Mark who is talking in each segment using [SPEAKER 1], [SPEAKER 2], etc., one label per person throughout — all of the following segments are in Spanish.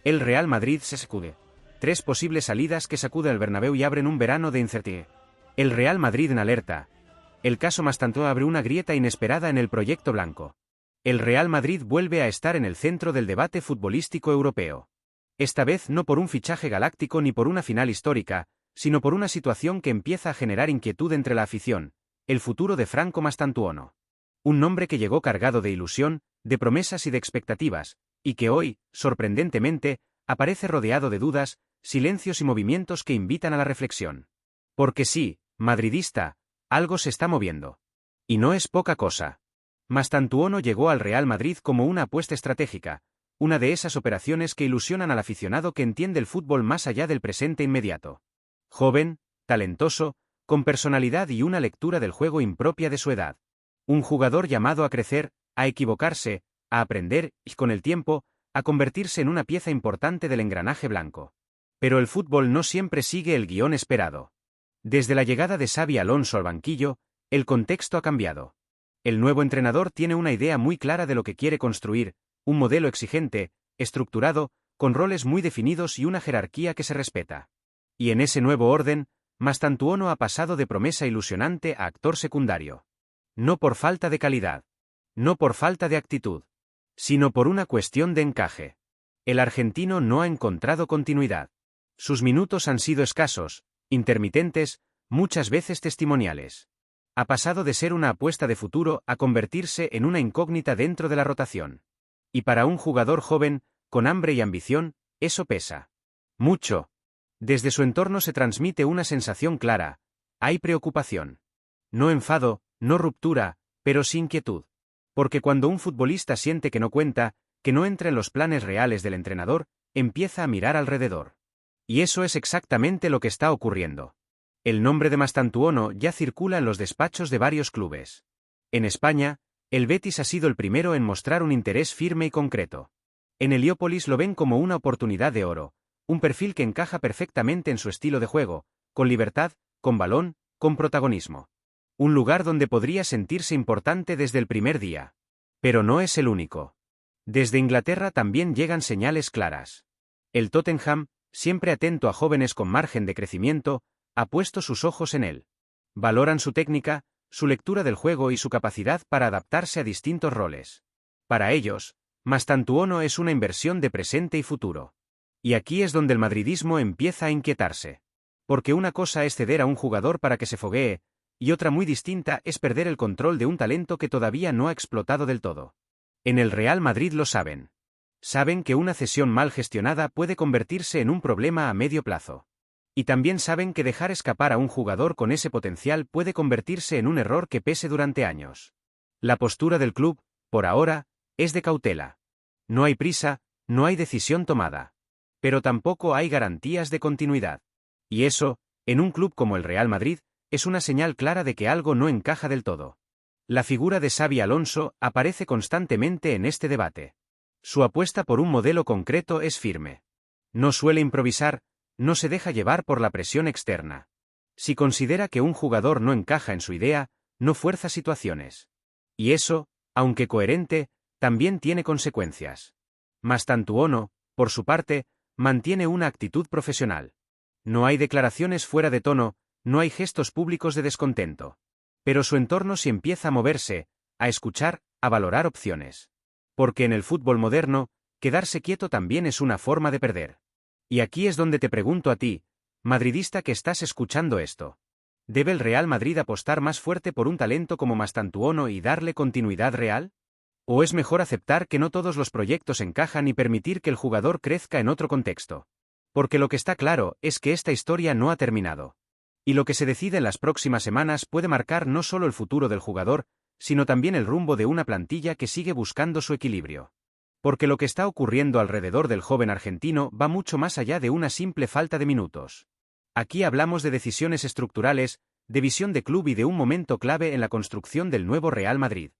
[SPEAKER 1] El Real Madrid se sacude. 3 posibles salidas que sacude el Bernabéu y abren un verano de incertidumbre. El Real Madrid en alerta. El caso Mastantuono abre una grieta inesperada en el proyecto blanco. El Real Madrid vuelve a estar en el centro del debate futbolístico europeo. Esta vez no por un fichaje galáctico ni por una final histórica, sino por una situación que empieza a generar inquietud entre la afición: el futuro de Franco Mastantuono. Un nombre que llegó cargado de ilusión, de promesas y de expectativas, y que hoy, sorprendentemente, aparece rodeado de dudas, silencios y movimientos que invitan a la reflexión. Porque sí, madridista, algo se está moviendo. Y no es poca cosa. Mastantuono llegó al Real Madrid como una apuesta estratégica, una de esas operaciones que ilusionan al aficionado que entiende el fútbol más allá del presente inmediato. Joven, talentoso, con personalidad y una lectura del juego impropia de su edad. Un jugador llamado a crecer, a equivocarse, a aprender y, con el tiempo, a convertirse en una pieza importante del engranaje blanco. Pero el fútbol no siempre sigue el guión esperado. Desde la llegada de Xabi Alonso al banquillo, el contexto ha cambiado. El nuevo entrenador tiene una idea muy clara de lo que quiere construir: un modelo exigente, estructurado, con roles muy definidos y una jerarquía que se respeta. Y en ese nuevo orden, Mastantuono ha pasado de promesa ilusionante a actor secundario. No por falta de calidad. No por falta de actitud. Sino por una cuestión de encaje. El argentino no ha encontrado continuidad. Sus minutos han sido escasos, intermitentes, muchas veces testimoniales. Ha pasado de ser una apuesta de futuro a convertirse en una incógnita dentro de la rotación. Y para un jugador joven, con hambre y ambición, eso pesa. Mucho. Desde su entorno se transmite una sensación clara: hay preocupación. No enfado, no ruptura, pero sí inquietud. Porque cuando un futbolista siente que no cuenta, que no entra en los planes reales del entrenador, empieza a mirar alrededor. Y eso es exactamente lo que está ocurriendo. El nombre de Mastantuono ya circula en los despachos de varios clubes. En España, el Betis ha sido el primero en mostrar un interés firme y concreto. En Heliópolis lo ven como una oportunidad de oro, un perfil que encaja perfectamente en su estilo de juego, con libertad, con balón, con protagonismo. Un lugar donde podría sentirse importante desde el primer día. Pero no es el único. Desde Inglaterra también llegan señales claras. El Tottenham, siempre atento a jóvenes con margen de crecimiento, ha puesto sus ojos en él. Valoran su técnica, su lectura del juego y su capacidad para adaptarse a distintos roles. Para ellos, Mastantuono es una inversión de presente y futuro. Y aquí es donde el madridismo empieza a inquietarse. Porque una cosa es ceder a un jugador para que se foguee, y otra muy distinta es perder el control de un talento que todavía no ha explotado del todo. En el Real Madrid lo saben. Saben que una cesión mal gestionada puede convertirse en un problema a medio plazo. Y también saben que dejar escapar a un jugador con ese potencial puede convertirse en un error que pese durante años. La postura del club, por ahora, es de cautela. No hay prisa, no hay decisión tomada. Pero tampoco hay garantías de continuidad. Y eso, en un club como el Real Madrid, es una señal clara de que algo no encaja del todo. La figura de Xabi Alonso aparece constantemente en este debate. Su apuesta por un modelo concreto es firme. No suele improvisar, no se deja llevar por la presión externa. Si considera que un jugador no encaja en su idea, no fuerza situaciones. Y eso, aunque coherente, también tiene consecuencias. Mastantuono, por su parte, mantiene una actitud profesional. No hay declaraciones fuera de tono, no hay gestos públicos de descontento. Pero su entorno sí empieza a moverse, a escuchar, a valorar opciones. Porque en el fútbol moderno, quedarse quieto también es una forma de perder. Y aquí es donde te pregunto a ti, madridista que estás escuchando esto. ¿Debe el Real Madrid apostar más fuerte por un talento como Mastantuono y darle continuidad real? ¿O es mejor aceptar que no todos los proyectos encajan y permitir que el jugador crezca en otro contexto? Porque lo que está claro es que esta historia no ha terminado. Y lo que se decide en las próximas semanas puede marcar no solo el futuro del jugador, sino también el rumbo de una plantilla que sigue buscando su equilibrio. Porque lo que está ocurriendo alrededor del joven argentino va mucho más allá de una simple falta de minutos. Aquí hablamos de decisiones estructurales, de visión de club y de un momento clave en la construcción del nuevo Real Madrid.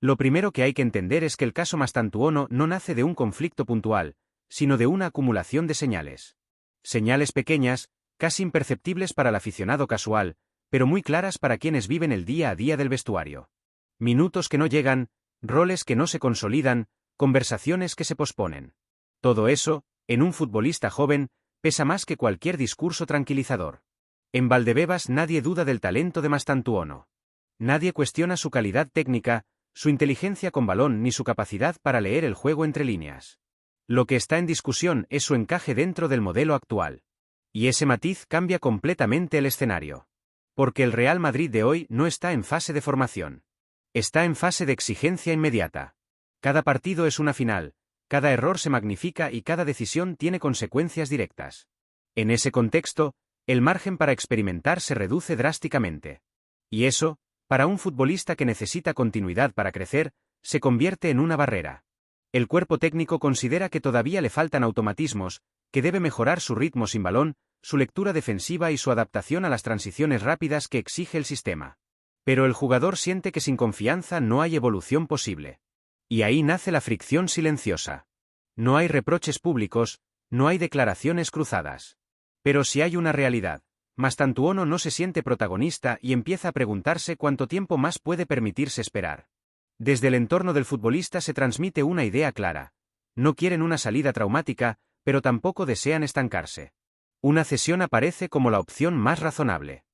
[SPEAKER 1] Lo primero que hay que entender es que el caso Mastantuono no nace de un conflicto puntual, sino de una acumulación de señales. Señales pequeñas, casi imperceptibles para el aficionado casual, pero muy claras para quienes viven el día a día del vestuario. Minutos que no llegan, roles que no se consolidan, conversaciones que se posponen. Todo eso, En un futbolista joven, pesa más que cualquier discurso tranquilizador. En Valdebebas nadie duda del talento de Mastantuono. Nadie cuestiona su calidad técnica, su inteligencia con balón ni su capacidad para leer el juego entre líneas. Lo que está en discusión es su encaje dentro del modelo actual. Y ese matiz cambia completamente el escenario. Porque el Real Madrid de hoy no está en fase de formación. Está en fase de exigencia inmediata. Cada partido es una final, cada error se magnifica y cada decisión tiene consecuencias directas. En ese contexto, el margen para experimentar se reduce drásticamente. Y eso, para un futbolista que necesita continuidad para crecer, se convierte en una barrera. El cuerpo técnico considera que todavía le faltan automatismos, que debe mejorar su ritmo sin balón, su lectura defensiva y su adaptación a las transiciones rápidas que exige el sistema. Pero el jugador siente que sin confianza no hay evolución posible. Y ahí nace la fricción silenciosa. No hay reproches públicos, no hay declaraciones cruzadas. Pero sí hay una realidad. Mastantuono no se siente protagonista y empieza a preguntarse cuánto tiempo más puede permitirse esperar. Desde el entorno del futbolista se transmite una idea clara. No quieren una salida traumática, pero tampoco desean estancarse. Una cesión aparece como la opción más razonable.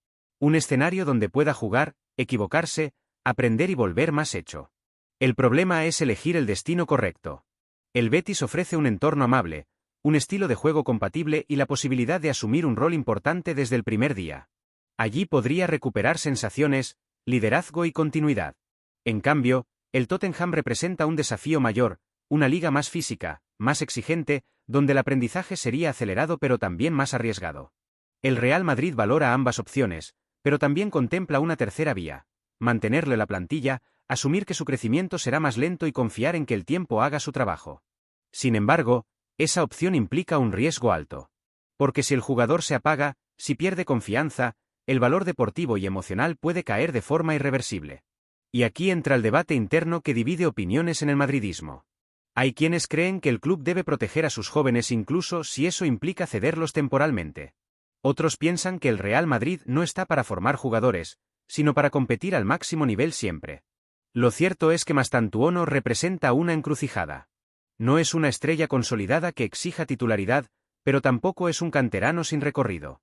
[SPEAKER 1] Un escenario donde pueda jugar, equivocarse, aprender y volver más hecho. El problema es elegir el destino correcto. El Betis ofrece un entorno amable, un estilo de juego compatible y la posibilidad de asumir un rol importante desde el primer día. Allí podría recuperar sensaciones, liderazgo y continuidad. En cambio, el Tottenham representa un desafío mayor, una liga más física, más exigente, donde el aprendizaje sería acelerado pero también más arriesgado. El Real Madrid valora ambas opciones, pero también contempla una tercera vía: mantenerlo en la plantilla, asumir que su crecimiento será más lento y confiar en que el tiempo haga su trabajo. Sin embargo, esa opción implica un riesgo alto. Porque si el jugador se apaga, si pierde confianza, el valor deportivo y emocional puede caer de forma irreversible. Y aquí entra el debate interno que divide opiniones en el madridismo. Hay quienes creen que el club debe proteger a sus jóvenes incluso si eso implica cederlos temporalmente. Otros piensan que el Real Madrid no está para formar jugadores, sino para competir al máximo nivel siempre. Lo cierto es que Mastantuono representa una encrucijada. No es una estrella consolidada que exija titularidad, pero tampoco es un canterano sin recorrido.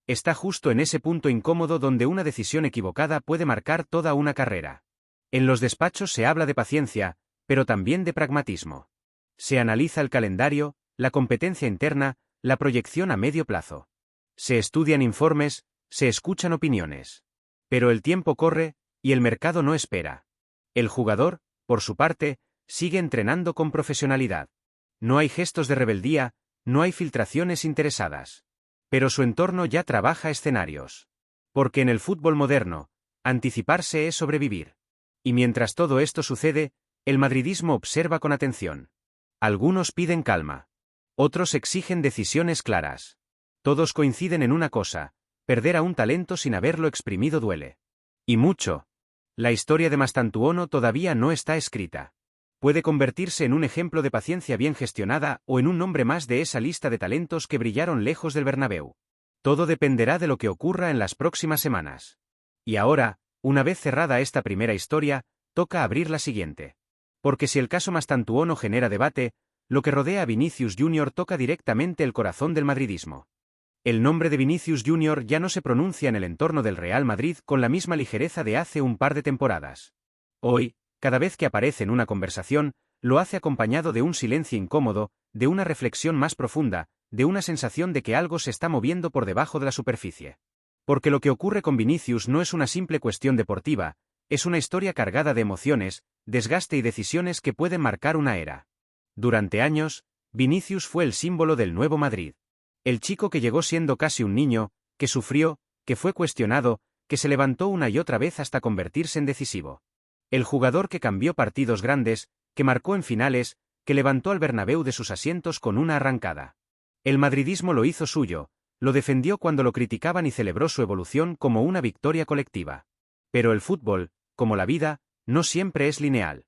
[SPEAKER 1] Está justo en ese punto incómodo donde una decisión equivocada puede marcar toda una carrera. En los despachos se habla de paciencia, pero también de pragmatismo. Se analiza el calendario, la competencia interna, la proyección a medio plazo. Se estudian informes, se escuchan opiniones. Pero el tiempo corre, y el mercado no espera. El jugador, por su parte, sigue entrenando con profesionalidad. No hay gestos de rebeldía, no hay filtraciones interesadas. Pero su entorno ya trabaja escenarios. Porque en el fútbol moderno, anticiparse es sobrevivir. Y mientras todo esto sucede, el madridismo observa con atención. Algunos piden calma. Otros exigen decisiones claras. Todos coinciden en una cosa: perder a un talento sin haberlo exprimido duele. Y mucho. La historia de Mastantuono todavía no está escrita. Puede convertirse en un ejemplo de paciencia bien gestionada o en un nombre más de esa lista de talentos que brillaron lejos del Bernabéu. Todo dependerá de lo que ocurra en las próximas semanas. Y ahora, una vez cerrada esta primera historia, toca abrir la siguiente. Porque si el caso Mastantuono genera debate, lo que rodea a Vinicius Jr. toca directamente el corazón del madridismo. El nombre de Vinicius Jr. ya no se pronuncia en el entorno del Real Madrid con la misma ligereza de hace un par de temporadas. Hoy, cada vez que aparece en una conversación, lo hace acompañado de un silencio incómodo, de una reflexión más profunda, de una sensación de que algo se está moviendo por debajo de la superficie. Porque lo que ocurre con Vinicius no es una simple cuestión deportiva, es una historia cargada de emociones, desgaste y decisiones que pueden marcar una era. Durante años, Vinicius fue el símbolo del nuevo Madrid. El chico que llegó siendo casi un niño, que sufrió, que fue cuestionado, que se levantó una y otra vez hasta convertirse en decisivo. El jugador que cambió partidos grandes, que marcó en finales, que levantó al Bernabéu de sus asientos con una arrancada. El madridismo lo hizo suyo, lo defendió cuando lo criticaban y celebró su evolución como una victoria colectiva. Pero el fútbol, como la vida, no siempre es lineal.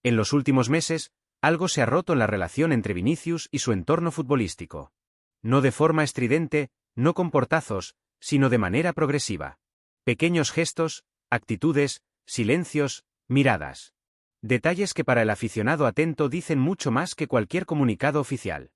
[SPEAKER 1] En los últimos meses, algo se ha roto en la relación entre Vinicius y su entorno futbolístico. No de forma estridente, no con portazos, sino de manera progresiva. Pequeños gestos, actitudes, silencios, miradas. Detalles que para el aficionado atento dicen mucho más que cualquier comunicado oficial.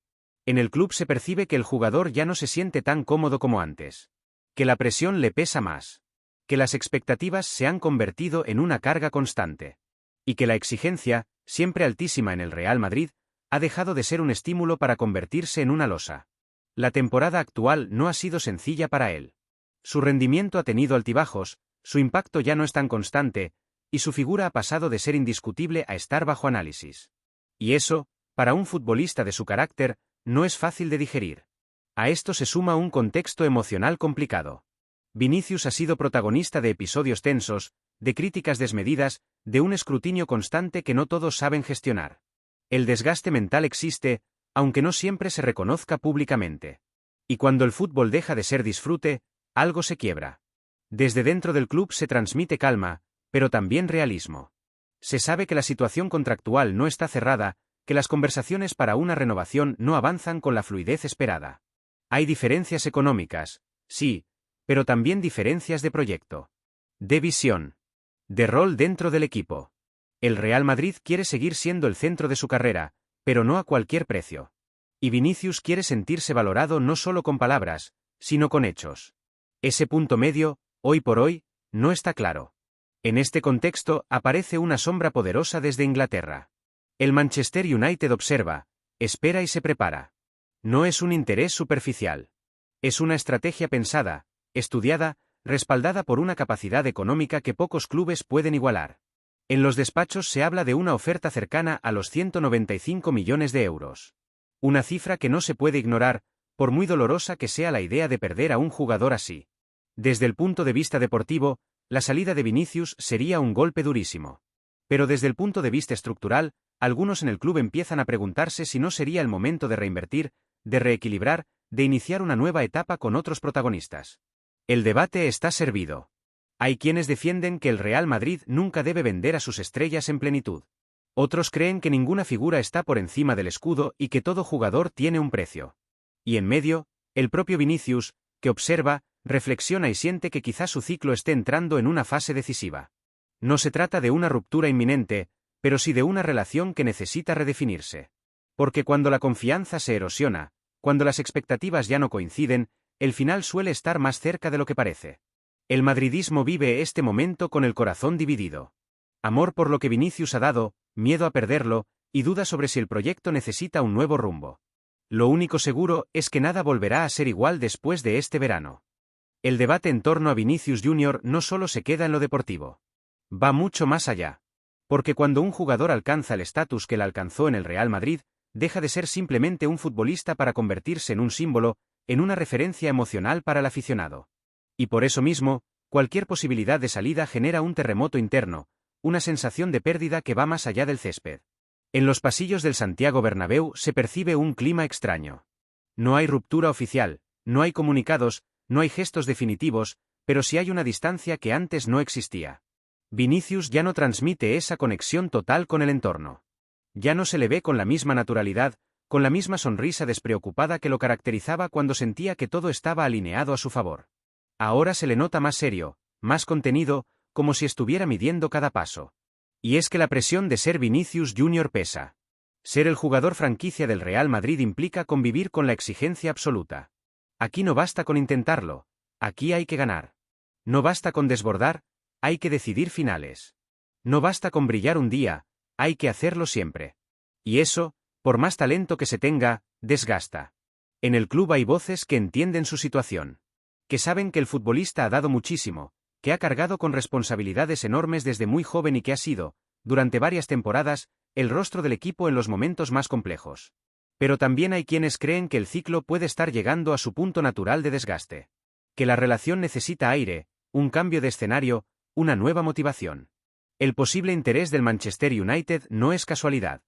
[SPEAKER 1] En el club se percibe que el jugador ya no se siente tan cómodo como antes. Que la presión le pesa más. Que las expectativas se han convertido en una carga constante. Y que la exigencia, siempre altísima en el Real Madrid, ha dejado de ser un estímulo para convertirse en una losa. La temporada actual no ha sido sencilla para él. Su rendimiento ha tenido altibajos, su impacto ya no es tan constante, y su figura ha pasado de ser indiscutible a estar bajo análisis. Y eso, para un futbolista de su carácter, no es fácil de digerir. A esto se suma un contexto emocional complicado. Vinicius ha sido protagonista de episodios tensos, de críticas desmedidas, de un escrutinio constante que no todos saben gestionar. El desgaste mental existe, aunque no siempre se reconozca públicamente. Y cuando el fútbol deja de ser disfrute, algo se quiebra. Desde dentro del club se transmite calma, pero también realismo. Se sabe que la situación contractual no está cerrada, que las conversaciones para una renovación no avanzan con la fluidez esperada. Hay diferencias económicas, sí, pero también diferencias de proyecto. De visión. De rol dentro del equipo. El Real Madrid quiere seguir siendo el centro de su carrera, pero no a cualquier precio. Y Vinicius quiere sentirse valorado no solo con palabras, sino con hechos. Ese punto medio, hoy por hoy, no está claro. En este contexto aparece una sombra poderosa desde Inglaterra. El Manchester United observa, espera y se prepara. No es un interés superficial. Es una estrategia pensada, estudiada, respaldada por una capacidad económica que pocos clubes pueden igualar. En los despachos se habla de una oferta cercana a los 195 millones de euros. Una cifra que no se puede ignorar, por muy dolorosa que sea la idea de perder a un jugador así. Desde el punto de vista deportivo, la salida de Vinicius sería un golpe durísimo. Pero desde el punto de vista estructural, algunos en el club empiezan a preguntarse si no sería el momento de reinvertir, de reequilibrar, de iniciar una nueva etapa con otros protagonistas. El debate está servido. Hay quienes defienden que el Real Madrid nunca debe vender a sus estrellas en plenitud. Otros creen que ninguna figura está por encima del escudo y que todo jugador tiene un precio. Y en medio, el propio Vinicius, que observa, reflexiona y siente que quizás su ciclo esté entrando en una fase decisiva. No se trata de una ruptura inminente, pero sí de una relación que necesita redefinirse. Porque cuando la confianza se erosiona, cuando las expectativas ya no coinciden, el final suele estar más cerca de lo que parece. El madridismo vive este momento con el corazón dividido. Amor por lo que Vinicius ha dado, miedo a perderlo, y duda sobre si el proyecto necesita un nuevo rumbo. Lo único seguro es que nada volverá a ser igual después de este verano. El debate en torno a Vinicius Jr. no solo se queda en lo deportivo. Va mucho más allá. Porque cuando un jugador alcanza el estatus que él alcanzó en el Real Madrid, deja de ser simplemente un futbolista para convertirse en un símbolo, en una referencia emocional para el aficionado. Y por eso mismo, cualquier posibilidad de salida genera un terremoto interno, una sensación de pérdida que va más allá del césped. En los pasillos del Santiago Bernabéu se percibe un clima extraño. No hay ruptura oficial, no hay comunicados, no hay gestos definitivos, pero sí hay una distancia que antes no existía. Vinicius ya no transmite esa conexión total con el entorno. Ya no se le ve con la misma naturalidad, con la misma sonrisa despreocupada que lo caracterizaba cuando sentía que todo estaba alineado a su favor. Ahora se le nota más serio, más contenido, como si estuviera midiendo cada paso. Y es que la presión de ser Vinicius Jr. pesa. Ser el jugador franquicia del Real Madrid implica convivir con la exigencia absoluta. Aquí no basta con intentarlo, aquí hay que ganar. No basta con desbordar, hay que decidir finales. No basta con brillar un día, hay que hacerlo siempre. Y eso, por más talento que se tenga, desgasta. En el club hay voces que entienden su situación. Que saben que el futbolista ha dado muchísimo, que ha cargado con responsabilidades enormes desde muy joven y que ha sido, durante varias temporadas, el rostro del equipo en los momentos más complejos. Pero también hay quienes creen que el ciclo puede estar llegando a su punto natural de desgaste. Que la relación necesita aire, un cambio de escenario, una nueva motivación. El posible interés del Manchester United no es casualidad.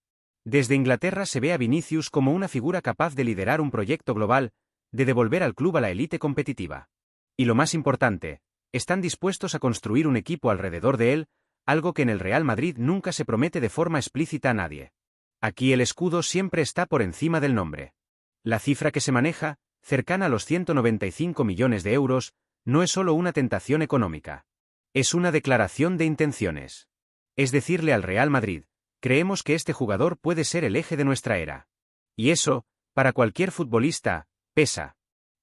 [SPEAKER 1] Desde Inglaterra se ve a Vinicius como una figura capaz de liderar un proyecto global, de devolver al club a la élite competitiva. Y lo más importante, están dispuestos a construir un equipo alrededor de él, algo que en el Real Madrid nunca se promete de forma explícita a nadie. Aquí el escudo siempre está por encima del nombre. La cifra que se maneja, cercana a los 195 millones de euros, no es solo una tentación económica. Es una declaración de intenciones. Es decirle al Real Madrid, creemos que este jugador puede ser el eje de nuestra era. Y eso, para cualquier futbolista, pesa.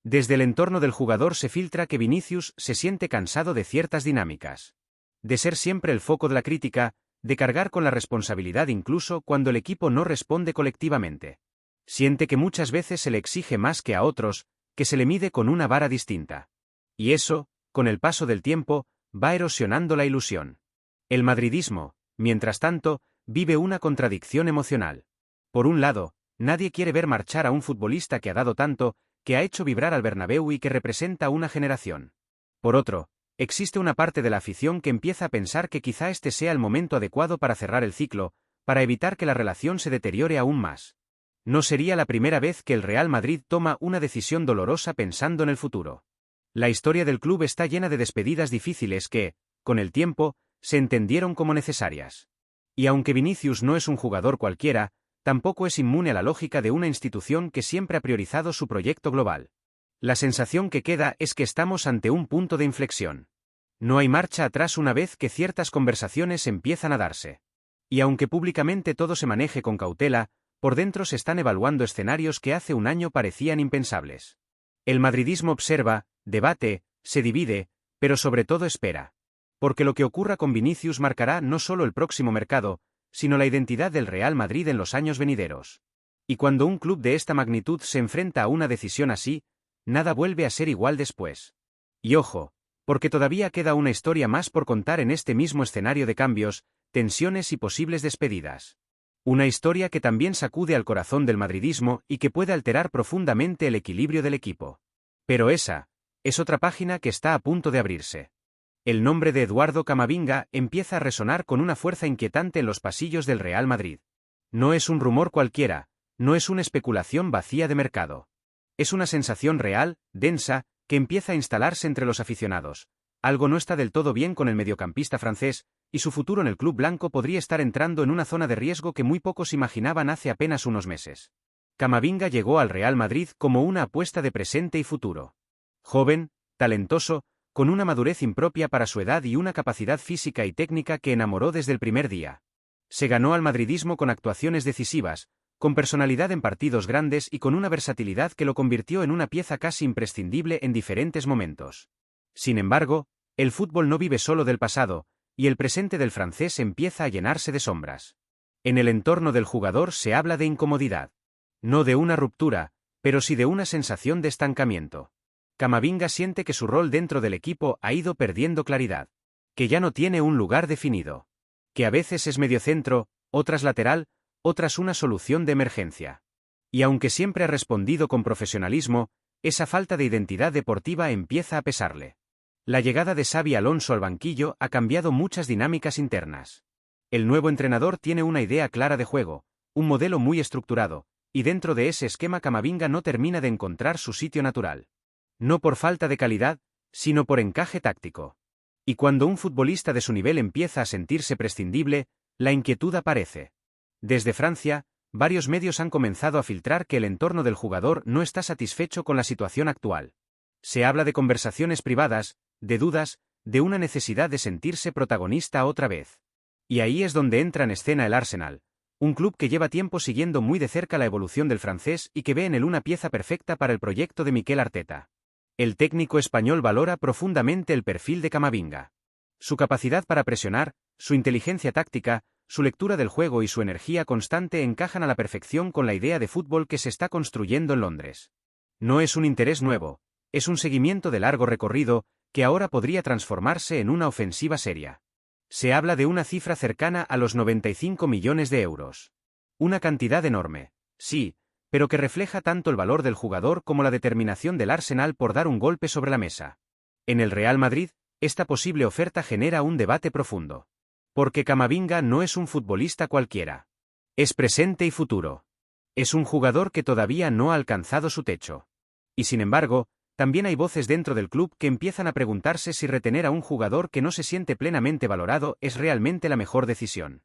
[SPEAKER 1] Desde el entorno del jugador se filtra que Vinicius se siente cansado de ciertas dinámicas. De ser siempre el foco de la crítica, de cargar con la responsabilidad incluso cuando el equipo no responde colectivamente. Siente que muchas veces se le exige más que a otros, que se le mide con una vara distinta. Y eso, con el paso del tiempo, va erosionando la ilusión. El madridismo, mientras tanto, vive una contradicción emocional. Por un lado, nadie quiere ver marchar a un futbolista que ha dado tanto, que ha hecho vibrar al Bernabéu y que representa una generación. Por otro, existe una parte de la afición que empieza a pensar que quizá este sea el momento adecuado para cerrar el ciclo, para evitar que la relación se deteriore aún más. No sería la primera vez que el Real Madrid toma una decisión dolorosa pensando en el futuro. La historia del club está llena de despedidas difíciles que, con el tiempo, se entendieron como necesarias. Y aunque Vinicius no es un jugador cualquiera, tampoco es inmune a la lógica de una institución que siempre ha priorizado su proyecto global. La sensación que queda es que estamos ante un punto de inflexión. No hay marcha atrás una vez que ciertas conversaciones empiezan a darse. Y aunque públicamente todo se maneje con cautela, por dentro se están evaluando escenarios que hace un año parecían impensables. El madridismo observa, debate, se divide, pero sobre todo espera. Porque lo que ocurra con Vinicius marcará no solo el próximo mercado, sino la identidad del Real Madrid en los años venideros. Y cuando un club de esta magnitud se enfrenta a una decisión así, nada vuelve a ser igual después. Y ojo, porque todavía queda una historia más por contar en este mismo escenario de cambios, tensiones y posibles despedidas. Una historia que también sacude al corazón del madridismo y que puede alterar profundamente el equilibrio del equipo. Pero esa es otra página que está a punto de abrirse. El nombre de Eduardo Camavinga empieza a resonar con una fuerza inquietante en los pasillos del Real Madrid. No es un rumor cualquiera, no es una especulación vacía de mercado. Es una sensación real, densa, que empieza a instalarse entre los aficionados. Algo no está del todo bien con el mediocampista francés, y su futuro en el club blanco podría estar entrando en una zona de riesgo que muy pocos imaginaban hace apenas unos meses. Camavinga llegó al Real Madrid como una apuesta de presente y futuro. Joven, talentoso, con una madurez impropia para su edad y una capacidad física y técnica que enamoró desde el primer día. Se ganó al madridismo con actuaciones decisivas, con personalidad en partidos grandes y con una versatilidad que lo convirtió en una pieza casi imprescindible en diferentes momentos. Sin embargo, el fútbol no vive solo del pasado, y el presente del francés empieza a llenarse de sombras. En el entorno del jugador se habla de incomodidad. No de una ruptura, pero sí de una sensación de estancamiento. Camavinga siente que su rol dentro del equipo ha ido perdiendo claridad. Que ya no tiene un lugar definido. Que a veces es mediocentro, otras lateral, otras una solución de emergencia. Y aunque siempre ha respondido con profesionalismo, esa falta de identidad deportiva empieza a pesarle. La llegada de Xabi Alonso al banquillo ha cambiado muchas dinámicas internas. El nuevo entrenador tiene una idea clara de juego, un modelo muy estructurado, y dentro de ese esquema Camavinga no termina de encontrar su sitio natural. No por falta de calidad, sino por encaje táctico. Y cuando un futbolista de su nivel empieza a sentirse prescindible, la inquietud aparece. Desde Francia, varios medios han comenzado a filtrar que el entorno del jugador no está satisfecho con la situación actual. Se habla de conversaciones privadas, de dudas, de una necesidad de sentirse protagonista otra vez. Y ahí es donde entra en escena el Arsenal, un club que lleva tiempo siguiendo muy de cerca la evolución del francés y que ve en él una pieza perfecta para el proyecto de Mikel Arteta. El técnico español valora profundamente el perfil de Camavinga. Su capacidad para presionar, su inteligencia táctica, su lectura del juego y su energía constante encajan a la perfección con la idea de fútbol que se está construyendo en Londres. No es un interés nuevo, es un seguimiento de largo recorrido, que ahora podría transformarse en una ofensiva seria. Se habla de una cifra cercana a los 95 millones de euros. Una cantidad enorme, sí, pero que refleja tanto el valor del jugador como la determinación del Arsenal por dar un golpe sobre la mesa. En el Real Madrid, esta posible oferta genera un debate profundo. Porque Camavinga no es un futbolista cualquiera. Es presente y futuro. Es un jugador que todavía no ha alcanzado su techo. Y sin embargo, también hay voces dentro del club que empiezan a preguntarse si retener a un jugador que no se siente plenamente valorado es realmente la mejor decisión.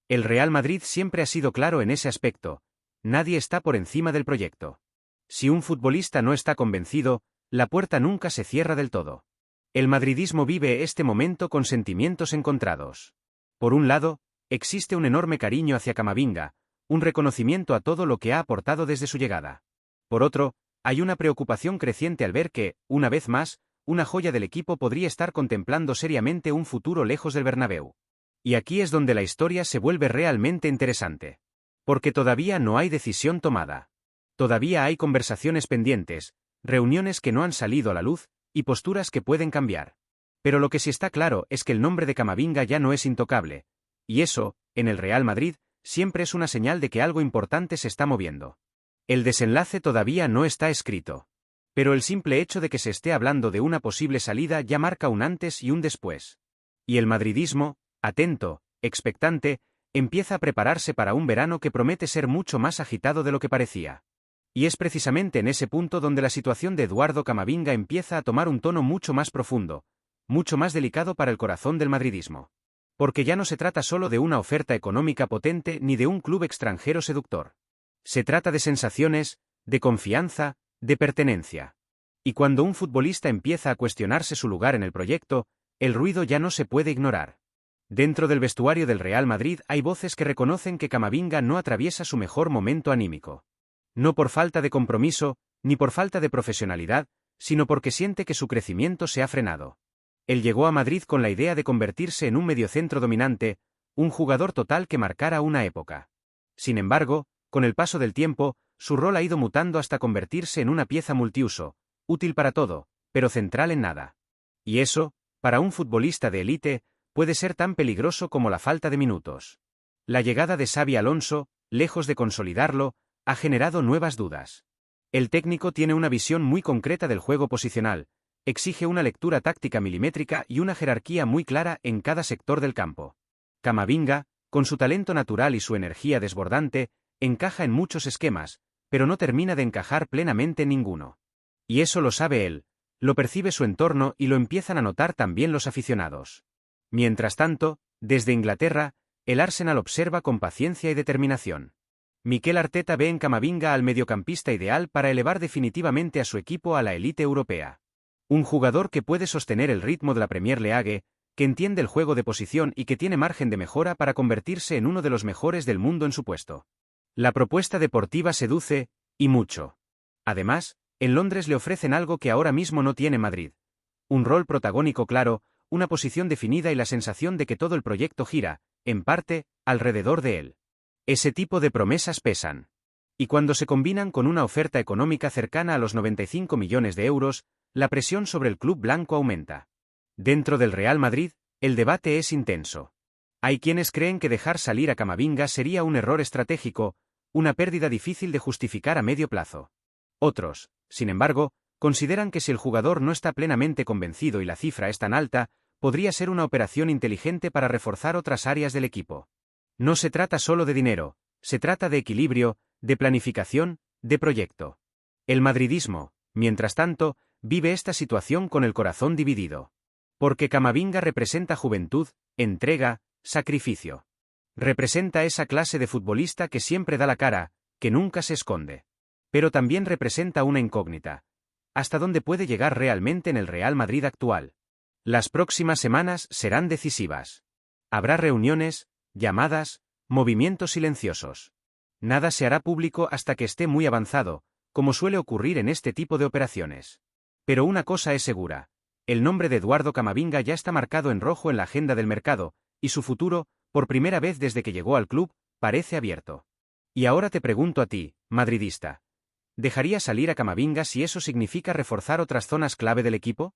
[SPEAKER 1] El Real Madrid siempre ha sido claro en ese aspecto. Nadie está por encima del proyecto. Si un futbolista no está convencido, la puerta nunca se cierra del todo. El madridismo vive este momento con sentimientos encontrados. Por un lado, existe un enorme cariño hacia Camavinga, un reconocimiento a todo lo que ha aportado desde su llegada. Por otro, hay una preocupación creciente al ver que, una vez más, una joya del equipo podría estar contemplando seriamente un futuro lejos del Bernabéu. Y aquí es donde la historia se vuelve realmente interesante. Porque todavía no hay decisión tomada. Todavía hay conversaciones pendientes, reuniones que no han salido a la luz, y posturas que pueden cambiar. Pero lo que sí está claro es que el nombre de Camavinga ya no es intocable. Y eso, en el Real Madrid, siempre es una señal de que algo importante se está moviendo. El desenlace todavía no está escrito. Pero el simple hecho de que se esté hablando de una posible salida ya marca un antes y un después. Y el madridismo, atento, expectante, empieza a prepararse para un verano que promete ser mucho más agitado de lo que parecía. Y es precisamente en ese punto donde la situación de Eduardo Camavinga empieza a tomar un tono mucho más profundo, mucho más delicado para el corazón del madridismo. Porque ya no se trata solo de una oferta económica potente ni de un club extranjero seductor. Se trata de sensaciones, de confianza, de pertenencia. Y cuando un futbolista empieza a cuestionarse su lugar en el proyecto, el ruido ya no se puede ignorar. Dentro del vestuario del Real Madrid hay voces que reconocen que Camavinga no atraviesa su mejor momento anímico. No por falta de compromiso, ni por falta de profesionalidad, sino porque siente que su crecimiento se ha frenado. Él llegó a Madrid con la idea de convertirse en un mediocentro dominante, un jugador total que marcara una época. Sin embargo, con el paso del tiempo, su rol ha ido mutando hasta convertirse en una pieza multiuso, útil para todo, pero central en nada. Y eso, para un futbolista de élite, puede ser tan peligroso como la falta de minutos. La llegada de Xabi Alonso, lejos de consolidarlo, ha generado nuevas dudas. El técnico tiene una visión muy concreta del juego posicional, exige una lectura táctica milimétrica y una jerarquía muy clara en cada sector del campo. Camavinga, con su talento natural y su energía desbordante, encaja en muchos esquemas, pero no termina de encajar plenamente en ninguno. Y eso lo sabe él, lo percibe su entorno y lo empiezan a notar también los aficionados. Mientras tanto, desde Inglaterra, el Arsenal observa con paciencia y determinación. Mikel Arteta ve en Camavinga al mediocampista ideal para elevar definitivamente a su equipo a la élite europea. Un jugador que puede sostener el ritmo de la Premier League, que entiende el juego de posición y que tiene margen de mejora para convertirse en uno de los mejores del mundo en su puesto. La propuesta deportiva seduce, y mucho. Además, en Londres le ofrecen algo que ahora mismo no tiene Madrid. Un rol protagónico claro, una posición definida y la sensación de que todo el proyecto gira, en parte, alrededor de él. Ese tipo de promesas pesan. Y cuando se combinan con una oferta económica cercana a los 95 millones de euros, la presión sobre el club blanco aumenta. Dentro del Real Madrid, el debate es intenso. Hay quienes creen que dejar salir a Camavinga sería un error estratégico, una pérdida difícil de justificar a medio plazo. Otros, sin embargo, consideran que si el jugador no está plenamente convencido y la cifra es tan alta, podría ser una operación inteligente para reforzar otras áreas del equipo. No se trata solo de dinero, se trata de equilibrio, de planificación, de proyecto. El madridismo, mientras tanto, vive esta situación con el corazón dividido. Porque Camavinga representa juventud, entrega, sacrificio. Representa esa clase de futbolista que siempre da la cara, que nunca se esconde. Pero también representa una incógnita. ¿Hasta dónde puede llegar realmente en el Real Madrid actual? Las próximas semanas serán decisivas. Habrá reuniones, llamadas, movimientos silenciosos. Nada se hará público hasta que esté muy avanzado, como suele ocurrir en este tipo de operaciones. Pero una cosa es segura. El nombre de Eduardo Camavinga ya está marcado en rojo en la agenda del mercado, y su futuro, por primera vez desde que llegó al club, parece abierto. Y ahora te pregunto a ti, madridista. ¿Dejarías salir a Camavinga si eso significa reforzar otras zonas clave del equipo?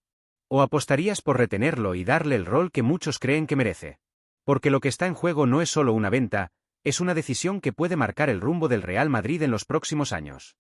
[SPEAKER 1] ¿O apostarías por retenerlo y darle el rol que muchos creen que merece? Porque lo que está en juego no es solo una venta, es una decisión que puede marcar el rumbo del Real Madrid en los próximos años.